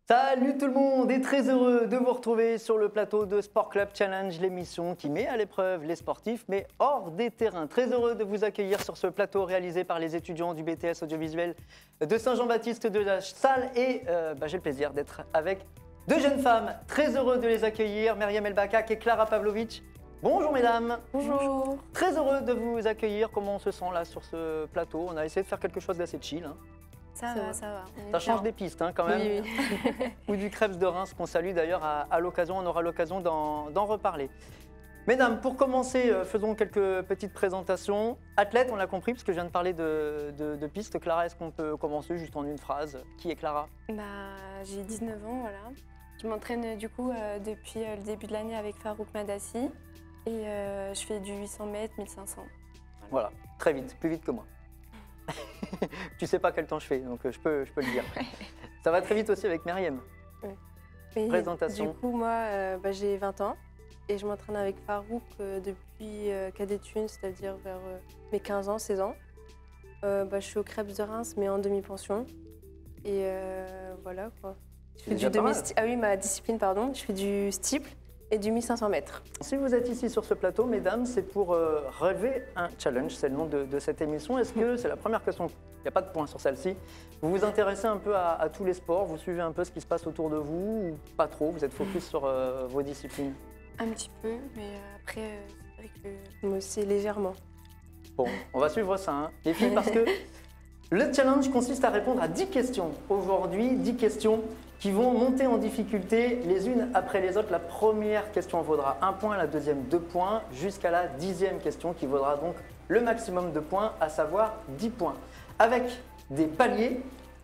Salut tout le monde et très heureux de vous retrouver sur le plateau de Sport Club Challenge, l'émission qui met à l'épreuve les sportifs mais hors des terrains. Très heureux de vous accueillir sur ce plateau réalisé par les étudiants du BTS audiovisuel de Saint-Jean-Baptiste de la Salle et j'ai le plaisir d'être avec deux jeunes femmes. Très heureux de les accueillir, Myriam Elbakak et Clara Pavlovic. Bonjour mesdames. Bonjour. Très heureux de vous accueillir. Comment on se sent là sur ce plateau? On a essayé de faire quelque chose d'assez chill. Ça va. Ça change des pistes quand même. Oui. Ou du Crêpes de Reims qu'on salue d'ailleurs à l'occasion, on aura l'occasion d'en reparler. Mesdames, pour commencer, faisons quelques petites présentations. Athlète, on l'a compris, parce que je viens de parler de pistes. Clara, est-ce qu'on peut commencer juste en une phrase? Qui est Clara? J'ai 19 ans, voilà. Je m'entraîne du coup depuis le début de l'année avec Farouk Madassi et je fais du 800 mètres, 1500. Voilà, très vite, plus vite que moi. Tu sais pas quel temps je fais, donc je peux le dire. Ça va très vite aussi avec Myriam. Oui. Présentation. Du coup, moi, j'ai 20 ans et je m'entraîne avec Farouk depuis Cadet Thun, c'est-à-dire vers mes 15 ans, 16 ans. Je suis au Crêpes de Reims, mais en demi-pension. Et voilà quoi. Je fais du ma discipline, pardon. Je fais du steeple et du 1500 mètres. Si vous êtes ici sur ce plateau, mesdames, c'est pour relever un challenge, c'est le nom de cette émission. Est-ce que, c'est la première question, il n'y a pas de point sur celle-ci, vous vous intéressez un peu à tous les sports, vous suivez un peu ce qui se passe autour de vous ou pas trop, vous êtes focus sur vos disciplines? Un petit peu, mais après, c'est vrai que... Moi aussi, légèrement. Bon, on va suivre ça, les filles, parce que le challenge consiste à répondre à 10 questions. Aujourd'hui, 10 questions qui vont monter en difficulté les unes après les autres. La première question vaudra 1 point, la deuxième 2 points, jusqu'à la 10e question qui vaudra donc le maximum de points, à savoir 10 points. Avec des paliers,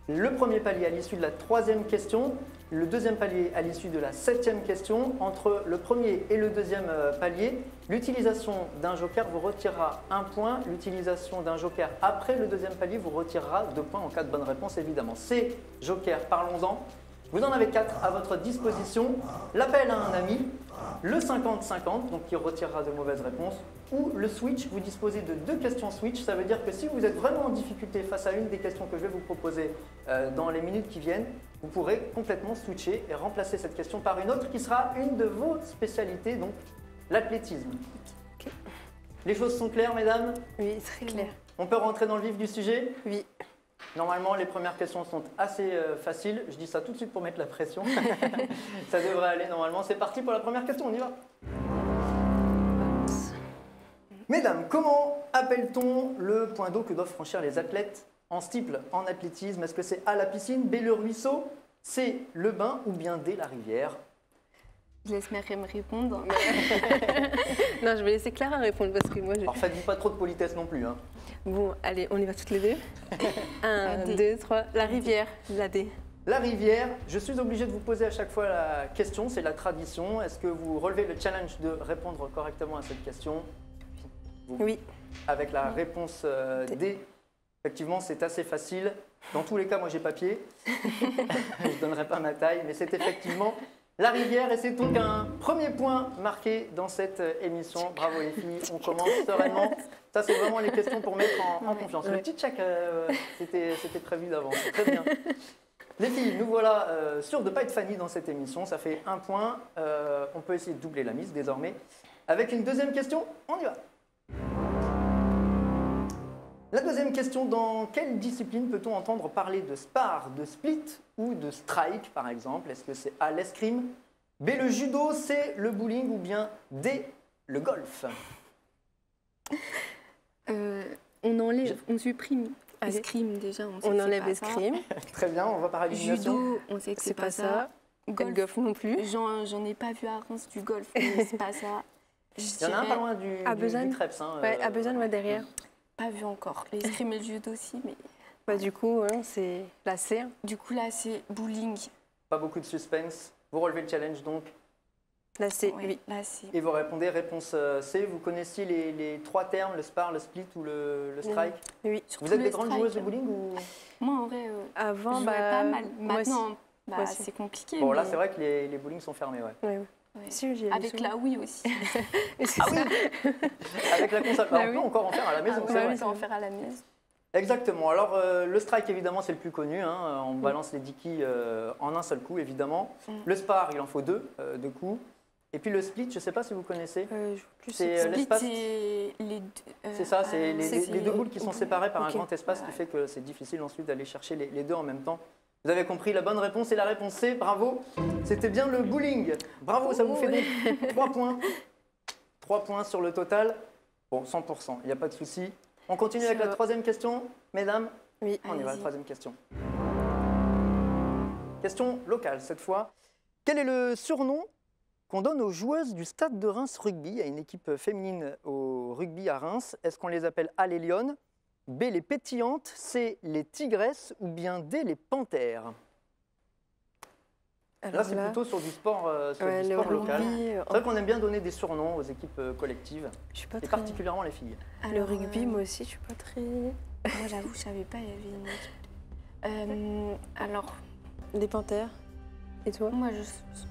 le premier palier à l'issue de la 3e question, le deuxième palier à l'issue de la 7e question. Entre le premier et le deuxième palier, l'utilisation d'un joker vous retirera 1 point. L'utilisation d'un joker après le deuxième palier vous retirera 2 points en cas de bonne réponse, évidemment. Ces jokers, parlons-en. Vous en avez 4 à votre disposition. L'appel à un ami, le 50-50, donc qui retirera de mauvaises réponses, ou le switch. Vous disposez de 2 questions switch. Ça veut dire que si vous êtes vraiment en difficulté face à une des questions que je vais vous proposer dans les minutes qui viennent, vous pourrez complètement switcher et remplacer cette question par une autre qui sera une de vos spécialités, donc l'athlétisme. Okay. Les choses sont claires, mesdames? Oui, très clair. On peut rentrer dans le vif du sujet? Oui. Normalement, les premières questions sont assez faciles. Je dis ça tout de suite pour mettre la pression. Ça devrait aller normalement. C'est parti pour la première question, on y va. Mesdames, comment appelle-t-on le point d'eau que doivent franchir les athlètes en steeple, en athlétisme? Est-ce que c'est A, la piscine, B, le ruisseau, C, le bain ou bien D, la rivière? Je laisse Myriam répondre. Non, je vais laisser Clara répondre parce que moi... Alors faites-vous pas trop de politesse non plus. Bon, allez, on y va toutes les deux. 1, 2, 3, la rivière, la D. La rivière, je suis obligé de vous poser à chaque fois la question, c'est la tradition. Est-ce que vous relevez le challenge de répondre correctement à cette question? Oui. Avec la réponse D, effectivement, c'est assez facile. Dans tous les cas, moi j'ai papier. Je ne donnerai pas ma taille, mais c'est effectivement la rivière. Et c'est donc un premier point marqué dans cette émission. Bravo les filles, on commence sereinement. Ça, c'est vraiment les questions pour mettre en confiance. Le petit check, c'était prévu d'avance. Très bien. Les filles, nous voilà sûrs de ne pas être Fanny dans cette émission. Ça fait 1 point. On peut essayer de doubler la mise désormais. Avec une deuxième question, on y va. La deuxième question, dans quelle discipline peut-on entendre parler de spar, de split ou de strike par exemple? Est-ce que c'est A, l'escrime, B, le judo, C, le bowling ou bien D, le golf? On enlève, on supprime escrime déjà. On enlève escrime. Très bien, on va par élimination. Judo, on sait que c'est pas ça. Golf non plus. J'en ai pas vu à Reims du golf, mais c'est pas ça. Il y en a un pas loin du Crêpes. Ouais, à Besançon, derrière. Pas vu encore. L'escrime et le judo aussi, mais... du coup, c'est la C. Du coup, là, c'est bowling. Pas beaucoup de suspense. Vous relevez le challenge donc? La C, oui. La C. Et vous répondez réponse C. Vous connaissiez les 3 termes, le spar, le split ou le strike? Oui. Vous êtes des grandes joueuses de bowling ou... Moi, en vrai, avant, je jouais pas mal. Maintenant, c'est compliqué. Bon, là, c'est vrai que les bowlings sont fermés, ouais. Oui. Si, avec la Wii aussi. Ah oui. Avec la console. On peut encore en faire à la maison, c'est vrai. On peut en faire à la maison. Exactement. Alors, le strike, évidemment, c'est le plus connu. Hein. On balance les dikis en un seul coup, évidemment. Le spar, il en faut deux coups. Et puis le split, je ne sais pas si vous connaissez. C'est l'espace. C'est ça, c'est les deux boules qui sont séparées par un grand espace qui fait que c'est difficile ensuite d'aller chercher les deux en même temps. Vous avez compris, la bonne réponse est la réponse C. Bravo. C'était bien le bowling. Bravo, ça vous fait donc 3 points. 3 points sur le total. Bon, 100%, il n'y a pas de souci. On continue avec la troisième question, mesdames. Oui, on y va, la troisième question. Question locale cette fois. Quel est le surnom qu'on donne aux joueuses du Stade de Reims Rugby, à une équipe féminine au rugby à Reims? Est-ce qu'on les appelle A, les lionnes, B, les pétillantes, C, les tigresses ou bien D, les panthères? Alors là, c'est plutôt sur du sport, local. C'est vrai qu'on aime bien donner des surnoms aux équipes collectives, et particulièrement les filles. Alors, le rugby, moi aussi, je suis pas très... Moi, j'avoue, je savais pas, il y avait une équipe. Alors, les panthères. Et toi? Moi,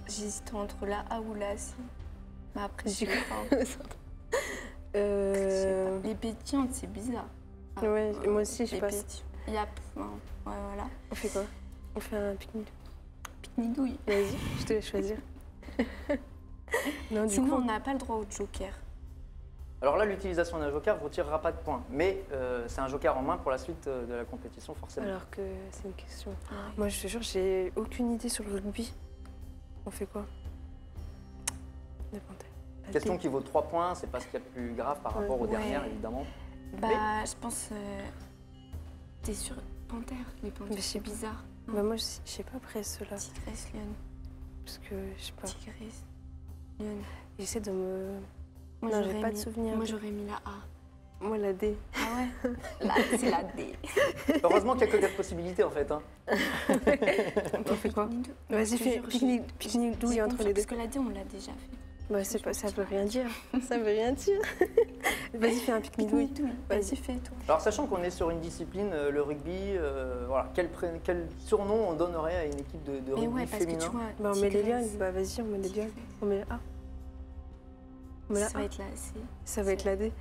j'hésite entre la A ou la C. Mais après, je sais pas. Les pétillantes, c'est bizarre. Ouais, moi aussi, je sais pas. Ouais, voilà. On fait quoi? On fait un pique-nique. Pique-nique-douille. Vas-y, je te laisse choisir. Non, sinon, on n'a pas le droit au joker. Alors là, l'utilisation d'un joker ne retirera pas de points. Mais c'est un joker en main pour la suite de la compétition, forcément. Alors que c'est une question. Moi, je te jure, j'ai aucune idée sur le rugby. On fait quoi? Des panthères. Question qui vaut 3 points, c'est pas ce qu'il y a de plus grave par rapport aux dernières, évidemment. Bah, je pense... T'es sur panthère, les panthères, c'est bizarre. Bah moi, je sais pas après ceux-là. Tigresse, lionne. Parce que, je sais pas. Tigresse, lionne. J'essaie de me... Moi, non, j'ai pas de souvenir. Moi, j'aurais mis la A. Moi, la D. Ah ouais? C'est la D. Heureusement qu'il n'y a que 4 possibilités, en fait. Hein. On fait quoi? Vas-y, fais pique-nique douille entre les deux. Parce que la D, on l'a déjà fait. Bah, c'est pas, ça veut rien dire. Ça veut rien dire. Vas-y, fais un pique-nique douille. Vas-y, fais toi. Alors, sachant qu'on est sur une discipline, le rugby, voilà, quel surnom on donnerait à une équipe de rugby féminin? Que tu vois, bah, on met les lionnes. Bah, vas-y, on met les lionnes. On met la A. Ça va être la C. Ça va être la D.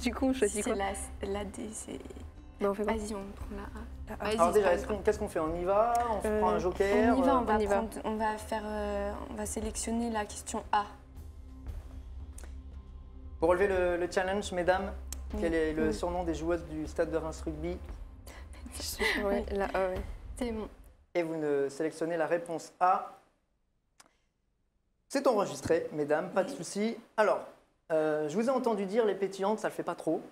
Du coup, on choisit quoi? C'est la D, c'est... Bah, on fait quoi? Vas-y, on prend la A. Alors déjà, qu'est-ce qu'on fait? On y va? On prend un joker? On y va, on va sélectionner la question A. Pour relever le challenge, mesdames, quel est le surnom des joueuses du Stade de Reims Rugby? Ouais, la A, ouais. C'est bon. Et vous ne sélectionnez la réponse A. C'est enregistré, mesdames, pas de souci. Alors, je vous ai entendu dire les pétillantes, ça le fait pas trop.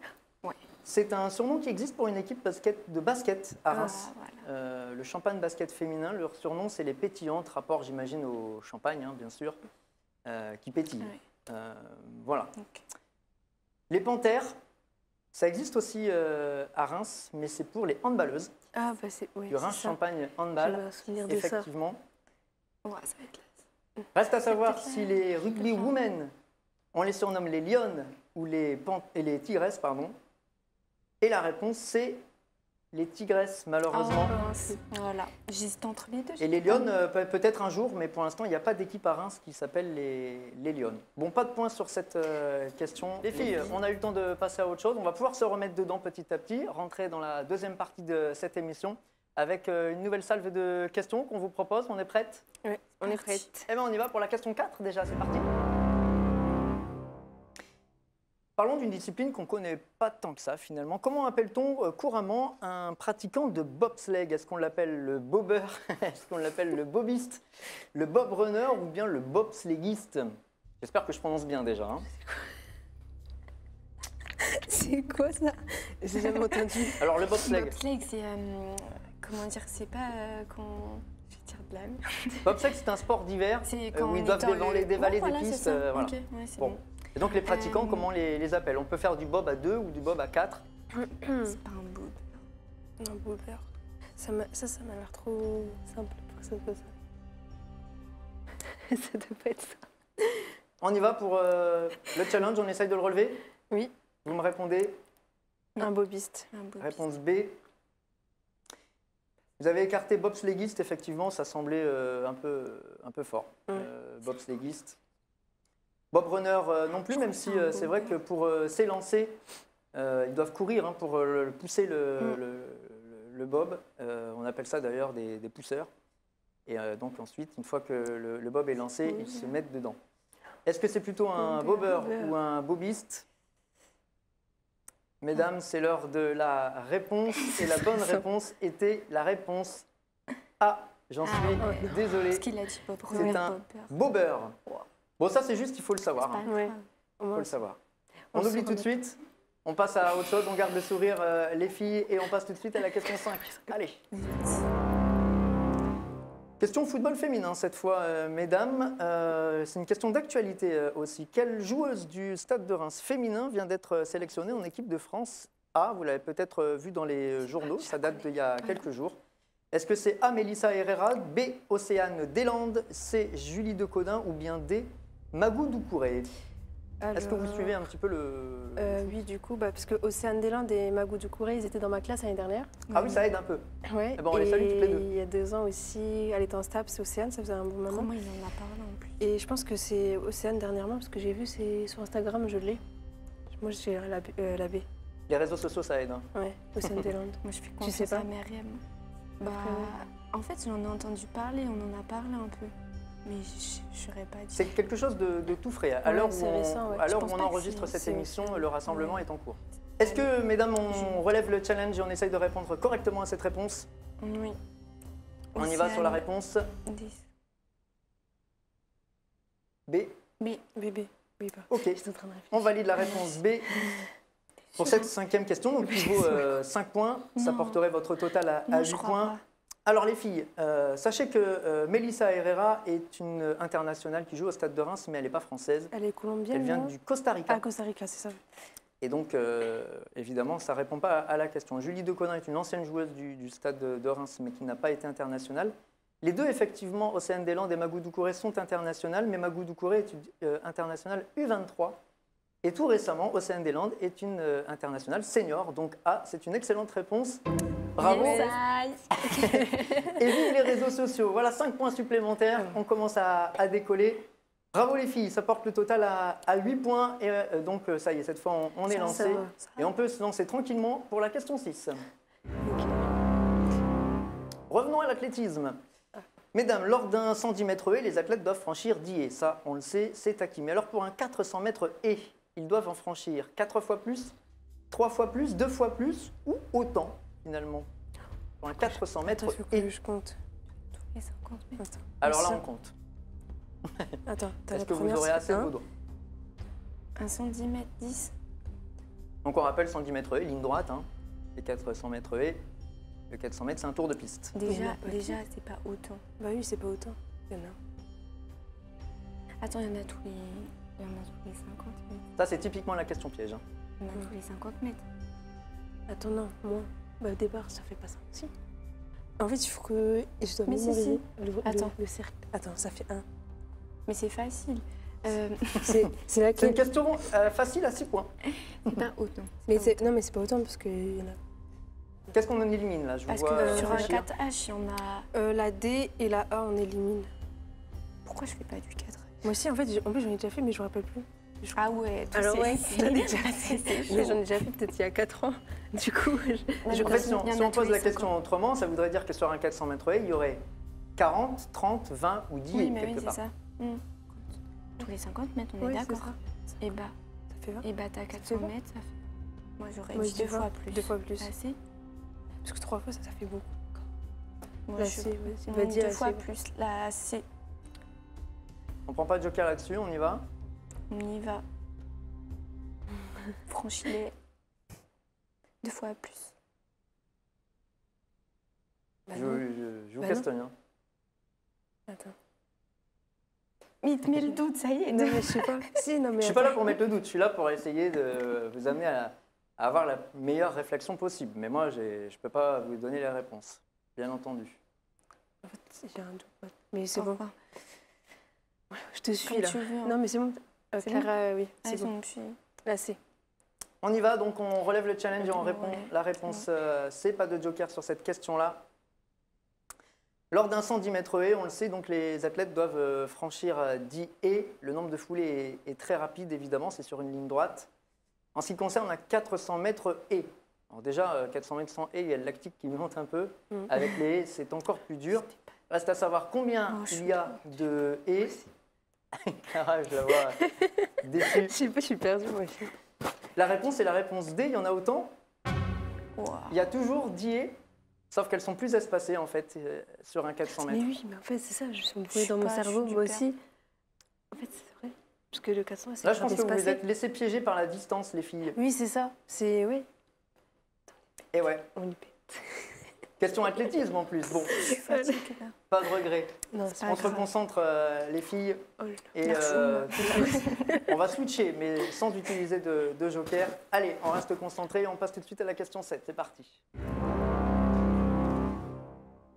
Ouais. C'est un surnom qui existe pour une équipe de basket à Reims. Voilà. Le champagne basket féminin, leur surnom c'est les pétillantes, rapport j'imagine au champagne, hein, bien sûr, qui pétille. Ouais. Voilà. Okay. Les panthères, ça existe aussi à Reims, mais c'est pour les handballeuses. Ah bah c'est du Reims Champagne handball, effectivement. Ouais, ça va être là. Reste à savoir si les rugby women, on les surnomme les lionnes ou les tigresses, pardon. Et la réponse, c'est les tigresses, malheureusement. Voilà, j'hésite entre les deux. Et les lionnes, peut-être un jour, mais pour l'instant, il n'y a pas d'équipe à Reims qui s'appelle les lionnes. Bon, pas de points sur cette question. Les filles, on a eu le temps de passer à autre chose. On va pouvoir se remettre dedans petit à petit, rentrer dans la deuxième partie de cette émission avec une nouvelle salve de questions qu'on vous propose. On est prête? Oui, on est prête. Eh bien, on y va pour la question 4 déjà, c'est parti. Parlons d'une discipline qu'on ne connaît pas tant que ça finalement. Comment appelle-t-on couramment un pratiquant de bobsleigh? Est-ce qu'on l'appelle le bobber? Est-ce qu'on l'appelle le bobiste? Le bob runner ou bien le bobsleighiste? J'espère que je prononce bien déjà. Hein. C'est quoi ça? J'ai jamais entendu. Alors le bobsleigh. Le bobsleigh, c'est... comment dire? C'est pas quand... Je vais dire de la merde. Bobsleigh, c'est un sport d'hiver où ils doivent dévaler des pistes. Voilà. Okay, ouais, bon. Et donc les pratiquants, comment on les appelle? On peut faire du bob à 2 ou du bob à 4. C'est pas un bob. Un bobber. Ça m'a l'air trop simple pour que ça soit ça. Ça doit pas être ça. On y va pour le challenge, on essaye de le relever? Oui. Vous me répondez? Un bobiste. Réponse B. Vous avez écarté bobsleighiste, effectivement, ça semblait un peu fort. Bobsleighiste. Bob runner non plus, même si c'est vrai que pour s'élancer Ils doivent courir hein, pour pousser le bob. On appelle ça d'ailleurs des pousseurs. Et donc ensuite, une fois que le bob est lancé, ils se mettent dedans. Est-ce que c'est plutôt un bobber ou un bobiste? Mesdames, c'est l'heure de la réponse. Et la bonne réponse était la réponse A. J'en suis désolé. Parce qu'il a dit bobber. C'est un bobber. Bon, ça c'est juste, il faut le savoir. C'est hein. pas Ouais. grave. Il faut le savoir. On On se oublie tout de remet. suite. On passe à autre chose. On garde le sourire, les filles. Et on passe tout de suite à la question 5. Allez. Question football féminin cette fois, mesdames. C'est une question d'actualité aussi. Quelle joueuse du Stade de Reims féminin vient d'être sélectionnée en équipe de France A? Vous l'avez peut-être vu dans les journaux, ça date d'il y a quelques jours. Est-ce que c'est A. Mélissa Herrera, B. Océane Deslandes, C. Julie Decodin ou bien D. Magou Doucouré? Est-ce que vous suivez un petit peu le... Oui, du coup, parce que Océane Deslandes et Magou Doucouré, ils étaient dans ma classe l'année dernière. Ah oui, ça aide un peu. Ouais. Eh ben, on les salue toutes les deux. Il y a 2 ans aussi, elle était en STAPS, c'est Océane, ça faisait un bon moment. Comment il en a parlé en plus? Et je pense que c'est Océane dernièrement, parce que j'ai vu, c'est sur Instagram, je l'ai. Moi, j'ai la B. Les réseaux sociaux, ça aide. hein. Ouais, Océane Deslandes. Moi, je fais Tu sais confiance pas à Myriam. Bah, en fait, j'en ai entendu parler, on en a parlé un peu. Mais je ne saurais pas dire. C'est quelque chose de tout frais. À Ouais, l'heure où, c'est récent, ouais. à Je l'heure où pense on pas que enregistre c'est- cette émission, le rassemblement Ouais. est en cours. Est-ce que, mesdames, on relève le challenge et on essaye de répondre correctement à cette réponse? Oui. On y va sur la Océane, réponse 10. B. B. Bébé. Oui, pas. Ok, J'étais en train de réfléchir. on valide la réponse B. Pour cette 5e question, donc qui vaut 5 points, ça Non. porterait votre total à Non, 8 je crois points. pas. Alors les filles, sachez que Mélissa Herrera est une internationale qui joue au Stade de Reims, mais elle n'est pas française. Elle est colombienne. Elle vient non du Costa Rica. Ah, Costa Rica, c'est ça. Et donc, évidemment, ça ne répond pas à la question. Julie Decodin est une ancienne joueuse du Stade de Reims, mais qui n'a pas été internationale. Les deux, effectivement, Océane Deslandes et Magou Doucouré, sont internationales, mais Magou Doucouré est internationale U23. Et tout récemment, Océane Deslandes est une internationale senior. Donc A, c'est une excellente réponse. Bravo. Yes, Et vive les réseaux sociaux. Voilà, 5 points supplémentaires. On commence à décoller. Bravo les filles, ça porte le total à 8 points. Et donc ça y est, cette fois on est Ça lancé. va. Et on peut se lancer tranquillement pour la question 6. Revenons à l'athlétisme. Mesdames, lors d'un 110 mètres haies, les athlètes doivent franchir 10 haies. Ça, on le sait, c'est acquis. Mais alors pour un 400 mètres haies, ils doivent en franchir 4 fois plus, 3 fois plus, 2 fois plus ou autant finalement. Pour un 400 mètres Attends, il faut que haies. je compte. Et 50 mètres. Attends. Alors là, Ça- on compte. Attends, t'as Est-ce la que vous première, aurez c'est assez de un. vos doigts? Un 110 mètres 10. Donc on rappelle 110 mètres haies, ligne droite. Hein. Les 400 mètres haies. Le 400 mètres, c'est un tour de piste. Il y en Déjà, a pas déjà c'est pas autant. Bah oui, c'est pas autant. Il y en a. Attends, il y en a tous les 50 mètres. Ça, c'est typiquement la question piège. Hein. Il y en a tous les 50 mètres. Attends, non, moins. Bah au départ, ça fait pas ça. Si. En fait, il faut que. Et je dois Mais si, mémoriser si. le Attends. le cercle. Attends, ça fait 1. Mais c'est facile. C'est là C'est une que. question facile à 6 points. C'est pas autant. Mais c'est. Non, mais c'est pas autant parce qu'il y en a. Qu'est-ce qu'on en élimine là? Je vous Parce vois que sur un réfléchir. 4H, il y en a. La D et la A, on élimine. Pourquoi je fais pas du 4H? Moi aussi, en fait, en plus, j'en ai déjà fait, mais je me rappelle plus. Ah ouais, toi, Alors c'est- ouais, c'est- j'en ai déjà c'est fait. chaud. Mais j'en ai déjà fait peut-être il y a 4 ans. Du coup, Ouais, je En donc, fait, si il y on, en si a on tous pose les la question 50. autrement, ça voudrait dire que sur un 400 mètres haies, il y aurait 40, 30, 20 ou 10 Oui, haies mais oui, quelque c'est part. ça. Tous les 50 mètres, on Ouais, est c'est d'accord. Et bah, ça fait 20. t'as 400 20. mètres, ça fait. Moi, j'aurais Moi, dit je dis 2 fois 20. plus. 2 fois plus. Assez. Parce que 3 fois, ça fait beaucoup. Moi, Là, je suis c'est. Vas-y, non, va dire 2 fois assez. plus. Là, c'est. On prend pas de joker là-dessus, on y va. On y va. Franchis-les. 2 fois plus. Bah je, non. je vous Bah non. questionne. Hein. Attends. Mais il te met le doute, ça y est. Non, mais je sais pas. Si, non, mais. Je suis pas là attends. pour mettre le doute, je suis là pour essayer de vous amener à avoir la meilleure réflexion possible. Mais moi, je ne peux pas vous donner les réponses, bien entendu. En fait, j'ai un doute. Mais c'est bon. Pourquoi? Je te suis Comme là. tu veux. hein. Non, mais c'est bon. C'est Clara, oui, Ah, c'est bon. bon, puis... Là, c'est. On y va, donc on relève le challenge et on Ouais. répond. La réponse C, pas de joker sur cette question-là. Lors d'un 110 mètres haies, on le sait, donc les athlètes doivent franchir 10 haies. Le nombre de foulées est très rapide, évidemment, c'est sur une ligne droite. En ce qui concerne la 400 mètres haies. Alors déjà, 400 mètres sans haies, il y a le lactique qui monte un peu. Avec les haies, c'est encore plus dur. Reste à savoir combien il y a de haies. Clara, je la vois déçue. Je sais pas, je suis perdue moi aussi. La réponse est la réponse D, il y en a autant. Wow. Il y a toujours 10 haies, sauf qu'elles sont plus espacées en fait sur un 400 Mais mètres. oui, mais en fait, c'est ça, je suis Je embrouillée sais dans mon pas, je cerveau, suis moi du aussi. En fait, c'est vrai. Parce que le 400, c'est Là, je pense que vous espacé. vous êtes laissé piéger par la distance, les filles. Oui, c'est ça. C'est. Oui, Et ouais, on y pète. question athlétisme en plus. Bon, Fatigue, là. pas de regret. Non, c'est pas On se grave. concentre, les filles. Oh là là. Et Merci. tout de suite, on va switcher, mais sans utiliser de joker. Allez, on reste concentré et on passe tout de suite à la question 7. C'est parti.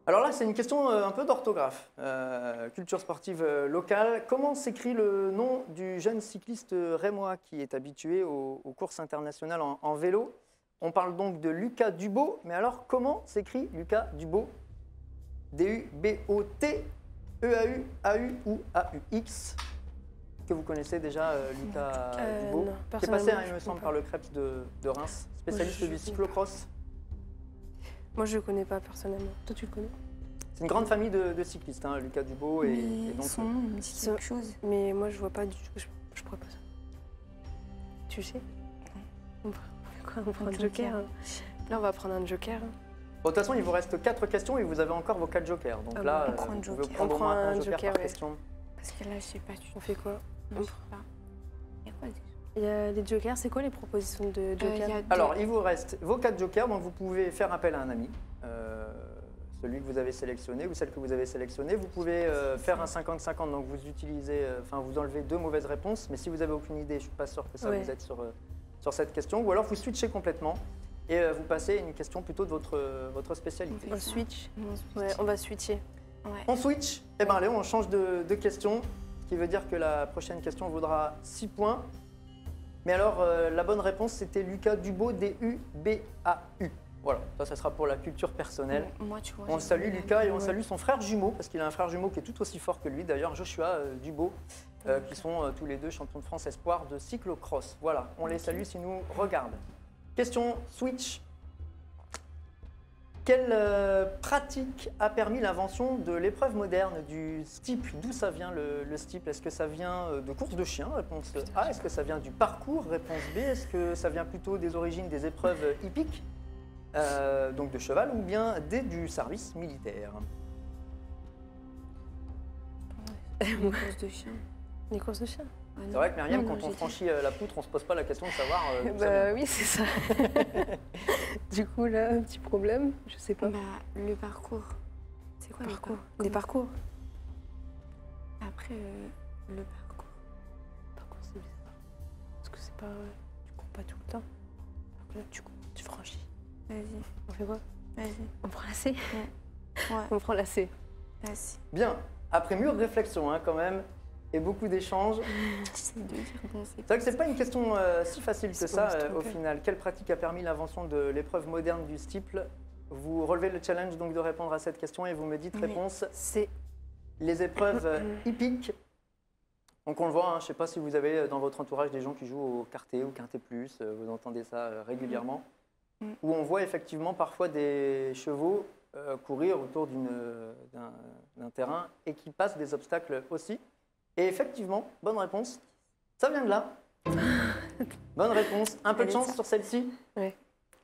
Alors là, c'est une question un peu d'orthographe. Culture sportive locale. Comment s'écrit le nom du jeune cycliste rémois qui est habitué aux courses internationales en vélo? On parle donc de Lucas Dubot. Mais alors, comment s'écrit Lucas Dubot? D-U-B-O-T, E-A-U, A-U ou A-U-X? Que vous connaissez déjà, Lucas Dubot, non, qui est passé, personnellement, il je me connais semble, pas. par le Krebs de Reims, spécialiste je du connais cyclocross. Moi, je le connais pas personnellement. Toi, tu le connais? C'est une grande famille de cyclistes, hein, Lucas Dubot. Et Mais donc, son nom, il me dit quelque chose. Mais moi, je vois pas du tout. Je pourrais pas ça. Tu sais? On fait quoi? On prend un joker. Hein. Là, on va prendre un joker. Hein. bon, de toute façon, il vous reste 4 questions et vous avez encore vos 4 jokers. Donc Ah là, bon, on prend un vous pouvez joker. prendre On au moins prend un un joker joker, par ouais. question. Parce que là, je sais pas du tout. On fait quoi? Non, je sais pas. Il y a quoi déjà Il y a les jokers. C'est quoi les propositions de il jokers? y a deux. Alors, il vous reste vos 4 jokers, donc vous pouvez faire appel à un ami, celui que vous avez sélectionné ou celle que vous avez sélectionnée. Vous pouvez faire un 50-50, donc vous utilisez, vous enlevez 2 mauvaises réponses, mais si vous avez aucune idée, je suis pas sûr que ça Ouais. vous aide sur cette question, ou alors vous switchez complètement et vous passez à une question plutôt de votre spécialité. On switch. Non, switch. Ouais, on va switcher. Ouais. On switch, et bien allez, on change de question, ce qui veut dire que la prochaine question vaudra 6 points. Mais alors, la bonne réponse, c'était Lucas Dubot, D-U-B-A-U. Voilà, ça sera pour la culture personnelle. Moi, tu vois. On j'ai salue vu la- Lucas et on Ouais. salue son frère jumeau, parce qu'il a un frère jumeau qui est tout aussi fort que lui, d'ailleurs Joshua Dubot, qui sont tous les deux champions de France espoir de cyclocross. Voilà, on les salue s'ils nous regardent. Question switch. Quelle pratique a permis l'invention de l'épreuve moderne du steeple? D'où ça vient le steeple? Est-ce que ça vient de course de chiens? Réponse A. Est-ce que ça vient du parcours? Réponse B. Est-ce que ça vient plutôt des origines des épreuves hippiques, donc de cheval, ou bien D, du service militaire? Une course de chien. Les courses de chiens. Ah, non. C'est vrai que Myriam, Non, quand non, on j'ai franchit la poutre, on se pose pas la question de savoir d'où ça Bah vient. oui, c'est ça. Du coup, là, un petit problème. Je sais pas. Bah, le parcours. C'est quoi Parcours. le Des parcours. Après, le parcours. Parcours, c'est bizarre. Parce que c'est pas. Tu cours pas tout le temps. Alors que là, tu cours, tu franchis. Vas-y, On fait quoi? vas-y. On prend la C. Ouais, On prend la C. vas-y. Bien, après mûre réflexion quand même, et beaucoup d'échanges. J'essaie de dire bon, c'est C'est vrai que c'est pas une question si facile que C'est ça pas au final. Quelle pratique a permis l'invention de l'épreuve moderne du steeple? Vous relevez le challenge donc de répondre à cette question et vous me dites Oui. réponse. C. Les épreuves hippiques. Donc on le voit, hein, je ne sais pas si vous avez dans votre entourage des gens qui jouent au karté ou quinté plus, vous entendez ça régulièrement, Mm. où on voit effectivement parfois des chevaux courir autour d'un terrain et qui passent des obstacles aussi. Et effectivement, bonne réponse, ça vient de là. Bonne réponse, un peu de Allez, chance ça. sur celle-ci.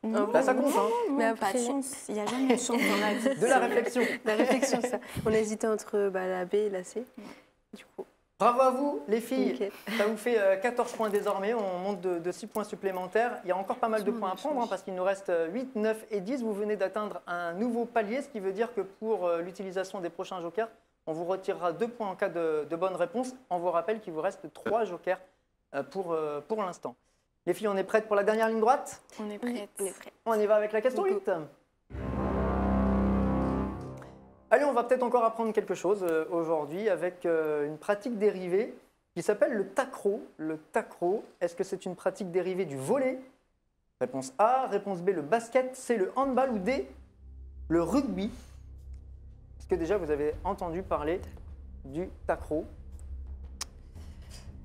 Non, Bah, ça compte, hein. non, Mais pas de après- chance. Il n'y a jamais de chance dans la vie. De la réflexion. La réflexion, ça. On a hésité entre la B et la C. Du coup, Bravo à vous les filles. nickel. Ça vous fait 14 points désormais, on monte de 6 points supplémentaires. Il y a encore pas mal de points à prendre hein, parce qu'il nous reste 8, 9 et 10. Vous venez d'atteindre un nouveau palier, ce qui veut dire que pour l'utilisation des prochains jokers, on vous retirera 2 points en cas de bonne réponse. On vous rappelle qu'il vous reste 3 jokers pour l'instant. Les filles, on est prêtes pour la dernière ligne droite? On est prête. On est prêts. On y va avec la question 8. Allez, on va peut-être encore apprendre quelque chose aujourd'hui avec une pratique dérivée qui s'appelle le takraw. Le takraw, est-ce que c'est une pratique dérivée du volley? Réponse A. Réponse B, le basket. C, le handball. Ou D, le rugby? Est-ce que déjà vous avez entendu parler du takraw?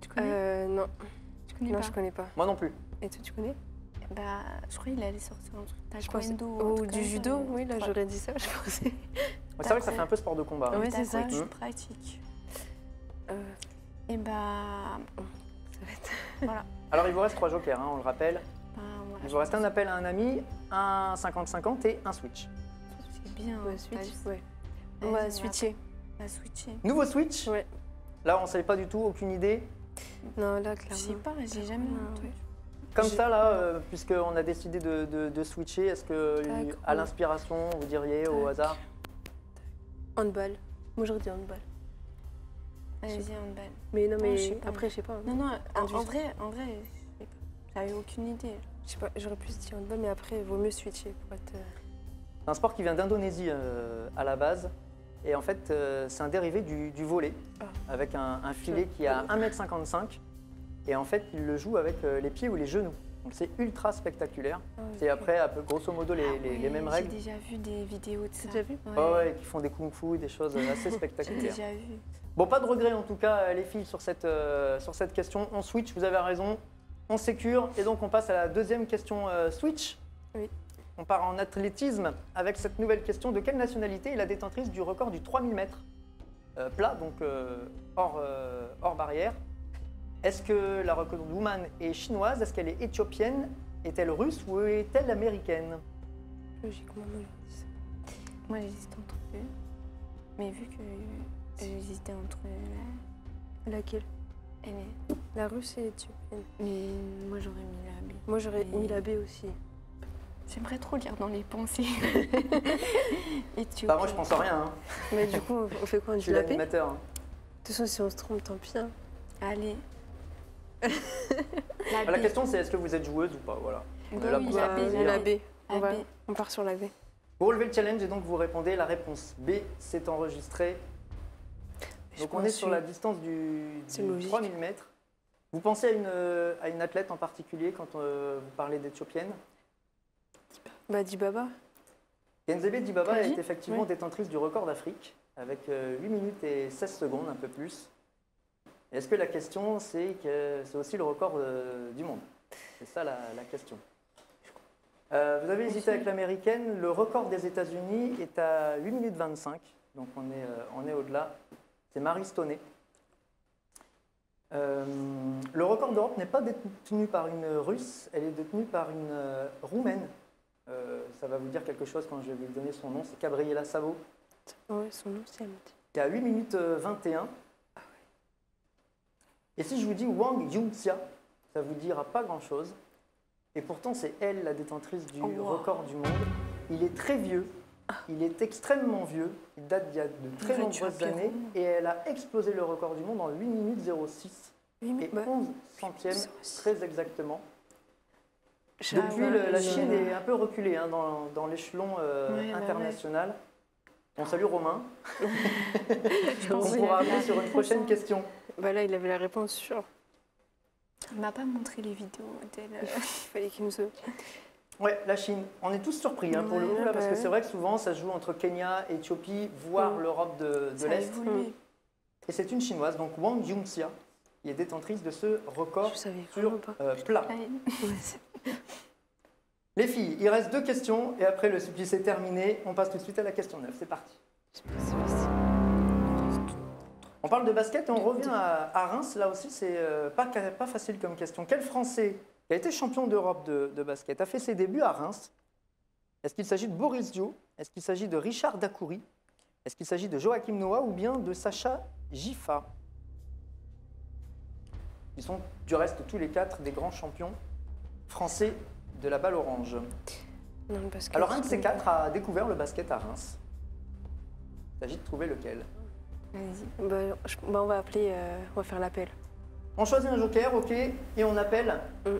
Tu connais, Non, tu connais non, pas je connais pas. Moi non plus. Et toi, tu connais? Bah, je crois qu'il allait sortir un truc Je pense. taekwondo. un Ou truc du comme ça, judo, mais- oui, là, j'aurais dit ça, je pensais. Ouais, c'est vrai que ça fait un peu sport de combat. hein. Ouais, c'est ça. Tu pratiques. Euh, Et bah, ça va être... voilà. Alors, il vous reste 3 jokers, hein, on le rappelle. Bah, voilà, Il je vous reste pense un appel à un ami, un 50-50 et un switch. que c'est bien. Ouais, hein, switch, t'as vu. ouais. On Vas-y, va on va switcher. On va switcher. Nouveau switch. Ouais. Là, on ne savait pas du tout, aucune idée. Non, là, Je clairement. sais pas, j'ai jamais eu un truc. Comme J'ai- ça, là, puisqu'on a décidé de switcher, est-ce que Tac, à l'inspiration, vous diriez au Tac. hasard? Handball. Moi, j'aurais dit handball. Vas-y, handball. Mais non, Non, mais je sais pas. après, je sais pas. Non, non, en Induit. vrai, je sais pas. J'avais aucune idée. Je sais pas, j'aurais plus dit handball, mais après, il vaut mieux switcher pour être... C'est un sport qui vient d'Indonésie à la base. Et en fait, c'est un dérivé du volley, avec un filet qui a 1,55 m. Et en fait, il le joue avec les pieds ou les genoux. Donc c'est ultra spectaculaire. C'est après, grosso modo, les mêmes règles. J'ai déjà vu des vidéos de ça. T'as déjà vu? Ouais, qui font des kung-fu, des choses assez J'ai spectaculaires. déjà vu. Bon, pas de regret en tout cas, les filles, sur cette question. On switch, vous avez raison. On sécure. Et donc, on passe à la deuxième question switch. Oui. On part en athlétisme avec cette nouvelle question. De quelle nationalité est la détentrice du record du 3000 mètres plat, donc hors barrière? Est-ce que la recordwoman est chinoise? Est-ce qu'elle est éthiopienne? Est-elle russe ou est-elle américaine? Logiquement, moi, j'aurais dit ça. Moi, j'hésite entre deux. Mais vu que j'hésitais entre Laquelle? elle est... La russe et l'éthiopienne. Mais moi, j'aurais mis la B. Moi, j'aurais Mais- mis la B aussi. J'aimerais trop lire dans les pensées. Éthiopie. Bah, moi, je pense à rien. hein. Mais du coup, on fait quoi? On Je dit suis la B? De l'animateur. hein. toute façon, si on se trompe, tant pis. Hein. Allez. Bah, la question, c'est est-ce que vous êtes joueuse ou pas? Voilà. On est là Oui, pour la ça. B, La B. La B. On part sur la B. Vous relevez le challenge et donc vous répondez la réponse B. C'est enregistré. Je Donc on pense est sur que- la distance C'est du logique. 3000 mètres. Vous pensez à une athlète en particulier quand vous parlez d'éthiopienne? Bah, Dibaba. Genzebe Dibaba Vas-y. est effectivement Oui. détentrice du record d'Afrique avec 8 minutes et 16 secondes, un peu plus. Est-ce que la question, c'est que c'est aussi le record du monde? C'est ça la question. Vous avez hésité avec l'américaine. Le record des États-Unis est à 8 minutes 25, donc on est au-delà. C'est Marie Stoney. Le record d'Europe n'est pas détenu par une Russe, elle est détenue par une Roumaine. Ça va vous dire quelque chose quand je vais vous donner son nom, c'est Gabriela Savo, Ouais, son nom, c'est elle me dit. qui a 8 minutes 21. Et si je vous dis Wang Yunxia, ça vous dira pas grand-chose. Et pourtant, c'est elle la détentrice du record du monde. Il est très vieux, il est extrêmement vieux, il date d'il y a de très Ouais, nombreuses tu as années. Pérou. Et elle a explosé le record du monde en 8 minutes 06 et 11 centièmes, très exactement. Depuis, la Chine est un peu reculée hein, dans l'échelon Ouais, bah international. On salue Romain. Je On pense qu'il pourra avait la appeler sur une réponse, prochaine hein. question. Bah là, il avait la réponse sûre. Il m'a pas montré les vidéos d'elle. Il fallait qu'il nous... Ouais, la Chine. On est tous surpris hein, pour le Ouais, coup, là, parce bah que ouais. c'est vrai que souvent, ça se joue entre Kenya, Éthiopie, voire Mm. l'Europe de Ça a l'Est. évolué. Et c'est une Chinoise, donc Wang Yunxia, qui est détentrice de ce record Je savais sur vraiment pas. plat. Allez. Ouais, c'est- Les filles, il reste 2 questions et après le supplice est terminé. On passe tout de suite à la question 9. C'est parti. je sais pas si c'est facile. On parle de basket et on revient à Reims. Là aussi, c'est pas facile comme question. Quel Français qui a été champion d'Europe de basket a fait ses débuts à Reims? Est-ce qu'il s'agit de Boris Dio? Est-ce qu'il s'agit de Richard Dacoury? Est-ce qu'il s'agit de Joachim Noah ou bien de Sacha Giffa? Ils sont du reste tous les 4 des grands champions français de la balle orange. Non, le basket, Alors un de je ces connais 4 a découvert le basket à Reims. Il s'agit de trouver lequel. Vas-y. pas. Bah, on va appeler... on va faire l'appel. On choisit un joker, ok, et on appelle. Mm.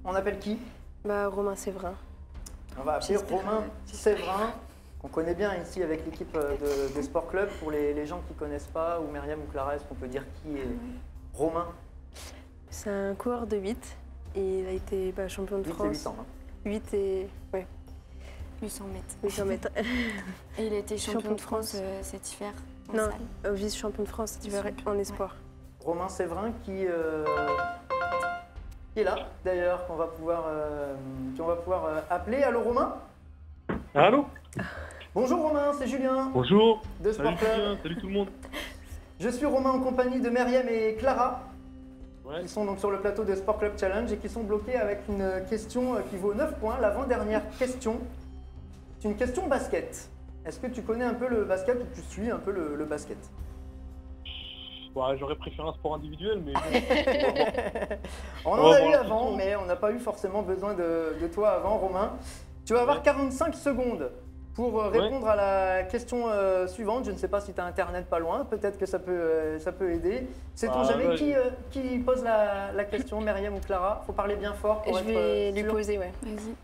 On appelle qui? Bah, Romain Séverin. On va appeler J'espère, Romain Séverin, qu'on connaît bien ici avec l'équipe de Sport Club. Pour les gens qui ne connaissent pas, ou Myriam ou Clara, est-ce qu'on peut dire qui est Romain? C'est un coureur de 8. Et il a été champion de 8 et France. 8 ans. hein. 8 et... Ouais, 800 mètres. 800 mètres. Et il a été champion de France cet hiver en Non, salle. vice-champion de France cet hiver Vice-champion, en espoir. Romain Séverin qui qui est là d'ailleurs, qu'on va pouvoir appeler. Allô Romain? Allô? Bonjour Romain, c'est Julien Bonjour. de Salut Sport Club. Julien, salut tout le monde. Je suis Romain en compagnie de Myriam et Clara, Ouais. qui sont donc sur le plateau de Sport Club Challenge et qui sont bloqués avec une question qui vaut 9 points, l'avant-dernière question. C'est une question basket. Est-ce que tu connais un peu le basket ou tu suis un peu le basket? Ouais, j'aurais préféré un sport individuel, mais bon. On en On va a voir eu la avant, question. mais on n'a pas eu forcément besoin de toi avant, Romain. Tu vas avoir Ouais. 45 secondes pour répondre à la question suivante. Je ne sais pas si tu as Internet pas loin, peut-être que ça peut aider. Sait-on Ah, jamais ouais. qui pose la question, Myriam ou Clara? Faut parler bien fort pour Je être vais lui sûr. poser, ouais. Vas-y.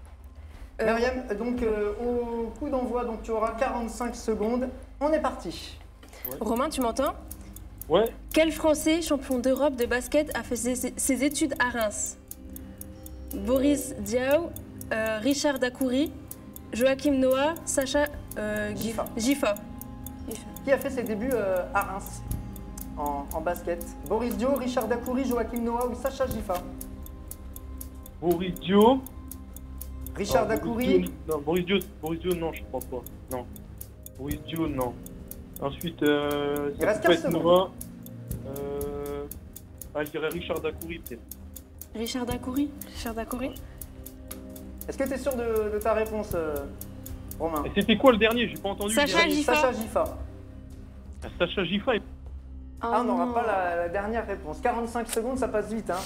Myriam, donc au coup d'envoi, donc tu auras 45 secondes. On est parti. Romain, tu m'entends? Ouais. Quel Français champion d'Europe de basket a fait ses études à Reims? Boris Diaw, Richard Dacoury, Joachim Noah, Sacha Gifa. Gifa. Qui a fait ses débuts à Reims en basket? Boris Dio, Richard Dacoury, Joachim Noah ou Sacha Gifa? Boris Dio. Richard Non, Dacoury, Boris Dio, non, je crois pas. Non. Boris Dio, non. Ensuite, Il reste peut 15 être secondes. Noah. Je dirais Richard Dacoury, peut-être. Richard Dacoury. Richard Dacoury. est-ce que tu es sûr de ta réponse, Romain? Et c'était quoi le dernier? J'ai pas entendu. le Sacha dernier. Gifa. Sacha Gifa. Sacha Gifa. Ah, on n'aura pas la dernière réponse. 45 secondes, ça passe vite. Hein.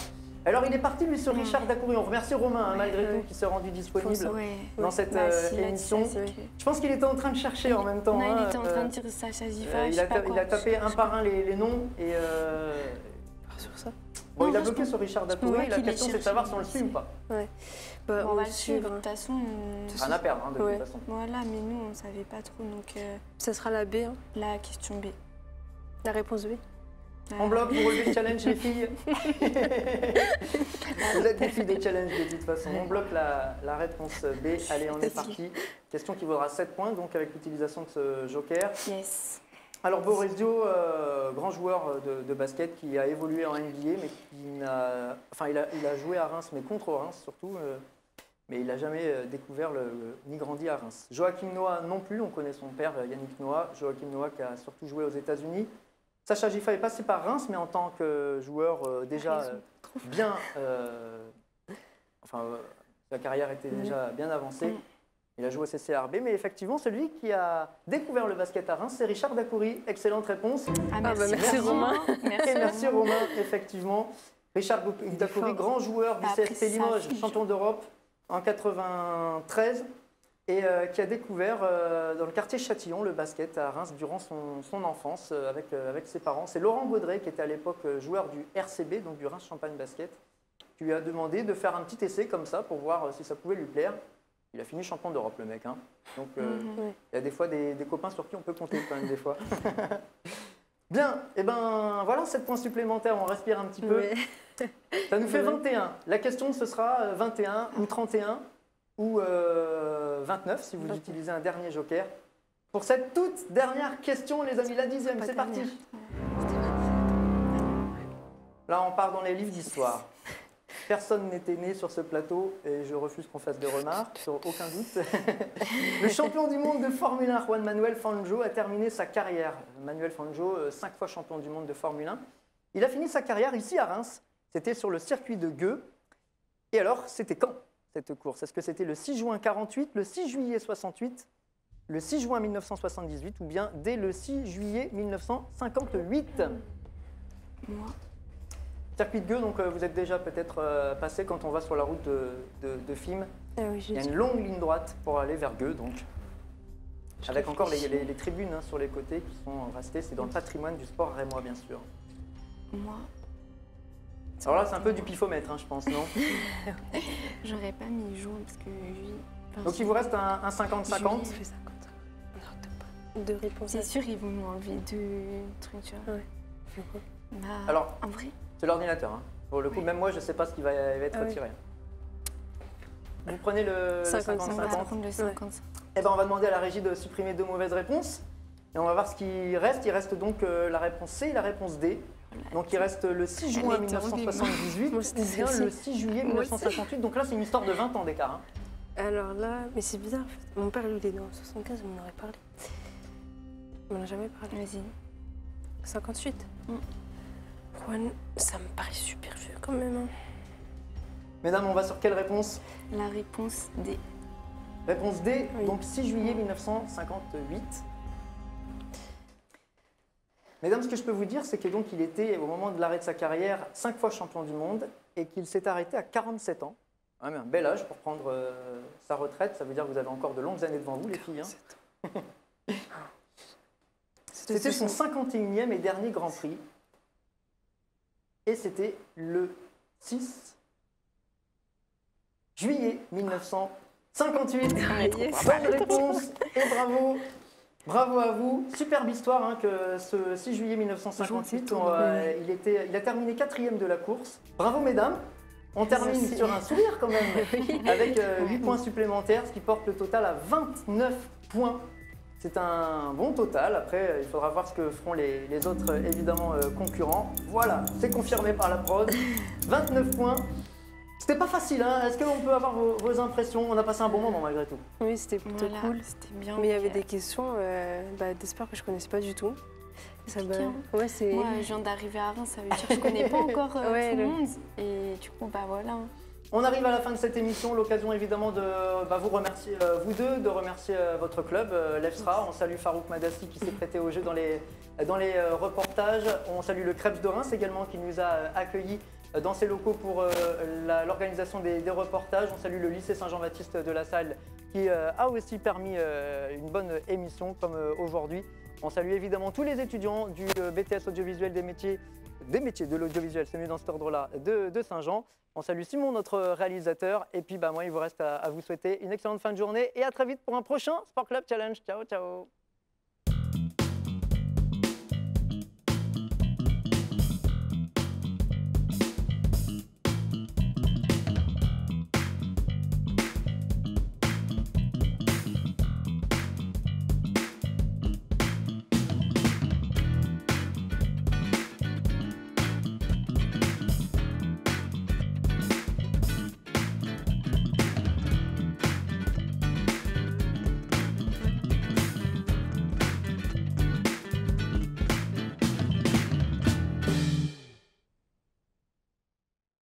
Alors, il est parti, lui, sur Richard Dacoury. On remercie Romain, hein, malgré ouais. tout, qui s'est rendu disponible Ouais. dans cette Bah, si, là, émission. c'est ok. Je pense qu'il était en train de chercher en même temps. Non, hein, il était en train de dire Sacha Gifa, je sais pas il quoi. a tapé un par un les noms et Sur ça. bon, il a Ouais, bloqué je sur Richard pense Dacoury. moi La qui l'ai question, c'est de cherché, savoir si on le aussi. suit ou pas. Bah, On va le suivre, suivre, de hein. toute façon. Rien à perdre, hein, de Ouais. toute façon. Voilà, mais nous, on savait pas trop, donc Ça sera la B, hein. la question B. La réponse B. On bloque pour relever le challenge, les filles. Vous êtes des filles de challenge de toute façon. On bloque la réponse B. Allez, on est parti. Question qui vaudra 7 points, donc avec l'utilisation de ce joker. Yes. Alors Boris Dio, grand joueur de basket qui a évolué en NBA, mais qui n'a, enfin il a joué à Reims, mais contre Reims surtout, mais il n'a jamais découvert ni grandi à Reims. Joachim Noah non plus, on connaît son père Yannick Noah. Joachim Noah qui a surtout joué aux États-Unis. Sacha Gifa est passé par Reims, mais en tant que joueur déjà bien, sa carrière était déjà bien avancée. Il a joué au CCRB, mais effectivement, celui qui a découvert le basket à Reims, c'est Richard Dacoury. Excellente réponse. Ah, bah, merci, Romain. Et merci Romain, effectivement. Richard Dacoury, fort. grand joueur du Après, CSP c'est sa Limoges, fille. champion d'Europe en 93, et qui a découvert dans le quartier Châtillon le basket à Reims durant son enfance avec ses parents. C'est Laurent Baudret, qui était à l'époque joueur du RCB, donc du Reims Champagne Basket, qui lui a demandé de faire un petit essai comme ça pour voir si ça pouvait lui plaire. Il a fini champion d'Europe, le mec. Hein. Donc, il y a des fois des copains sur qui on peut compter quand même des fois. Bien, et ben voilà, 7 points supplémentaires, on respire un petit peu. Ouais. Ça nous fait 21. La question, ce sera 21 ou 31 ou 29 si vous utilisez un dernier joker. Pour cette toute dernière question, les amis, la 10e, c'est parti. Là, on part dans les livres d'histoire. Personne n'était né sur ce plateau et je refuse qu'on fasse de remarques, sur aucun doute. Le champion du monde de Formule 1, Juan Manuel Fangio, a terminé sa carrière. Manuel Fangio, 5 fois champion du monde de Formule 1. Il a fini sa carrière ici à Reims. C'était sur le circuit de Gueux. Et alors, c'était quand cette course? Est-ce que c'était le 6 juin 48, le 6 juillet 68, le 6 juin 1978 ou bien dès le 6 juillet 1958? Moi. Circuit de Gueux, donc vous êtes déjà peut-être passé quand on va sur la route de Fismes. Ah oui, Il y a une longue ligne droite pour aller vers Gueux, donc. Avec encore les tribunes sur les côtés qui sont restées. C'est dans le patrimoine du sport rémois, bien sûr. Moi. Alors là, c'est un peu du pifomètre, hein, je pense, non? J'aurais pas mis juin parce que juillet. Donc il vous reste un 50-50. Juillet. Je fais 50. Non, deux réponses. C'est sûr, ils vont m'enlever 2 trucs, tu vois. Ouais. Pourquoi? Bah, Alors, en vrai, c'est l'ordinateur. Hein. Pour le coup, même moi, je ne sais pas ce qui va être Ah oui. retiré. Vous prenez le 50-50. on va 50-50. prendre le 50. Eh ben, on va demander à la régie de supprimer 2 mauvaises réponses. Et on va voir ce qui reste. Il reste donc la réponse C et la réponse D. Donc il reste le 6 juin Elle était en 1978 Moi, ou c'était bien celle-ci. le 6 juillet Moi aussi. 1958. Donc là, c'est une histoire de 20 ans d'écart. Hein. Alors là, mais c'est bizarre en fait. Mon père, lui, il est dans 75, il m'en aurait parlé. Il m'en a jamais parlé. Vas-y. 58. Mm. Juan, ça me paraît super vieux quand même. Hein. Mesdames, on va sur quelle réponse? La réponse D. Réponse D, Oui. donc 6 juillet 1958. Mesdames, ce que je peux vous dire, c'est que donc il était, au moment de l'arrêt de sa carrière, 5 fois champion du monde et qu'il s'est arrêté à 47 ans. Ah, mais un bel âge pour prendre sa retraite. Ça veut dire que vous avez encore de longues années devant vous, les filles. Hein. C'était son 51e et dernier Grand Prix. Et c'était le 6 juillet 1958. Bonne réponse et bravo. Bravo à vous. Superbe histoire hein, que ce 6 juillet 1958, il a terminé 4e de la course. Bravo mesdames. On termine Merci. sur un sourire quand même, avec 8 points supplémentaires, ce qui porte le total à 29 points. C'est un bon total. Après, il faudra voir ce que feront les autres, évidemment, concurrents. Voilà, c'est confirmé par la prod. 29 points. C'était pas facile, hein. Est-ce qu'on peut avoir vos impressions? On a passé un bon moment malgré tout. Oui, c'était plutôt Voilà, cool. c'était bien. Mais il y avait des questions des sports que je connaissais pas du tout. Ça m'a- Compliqué, hein. Ouais, c'est. Moi, je viens d'arriver à Reims, ça veut dire que je connais pas encore Ouais, tout le le- monde. Et du coup, bah voilà. On arrive à la fin de cette émission, l'occasion évidemment de vous remercier, vous deux, de remercier votre club, l'EFSRA. On salue Farouk Madassi qui s'est prêté au jeu dans les reportages. On salue le Krebs de Reims également qui nous a accueillis dans ses locaux pour l'organisation des reportages. On salue le lycée Saint-Jean-Baptiste de la Salle qui a aussi permis une bonne émission comme aujourd'hui. On salue évidemment tous les étudiants du BTS audiovisuel des métiers de l'audiovisuel, c'est mieux dans cet ordre-là, de Saint-Jean. On salue Simon, notre réalisateur. Et puis, moi, il vous reste à vous souhaiter une excellente fin de journée et à très vite pour un prochain Sport Club Challenge. Ciao, ciao.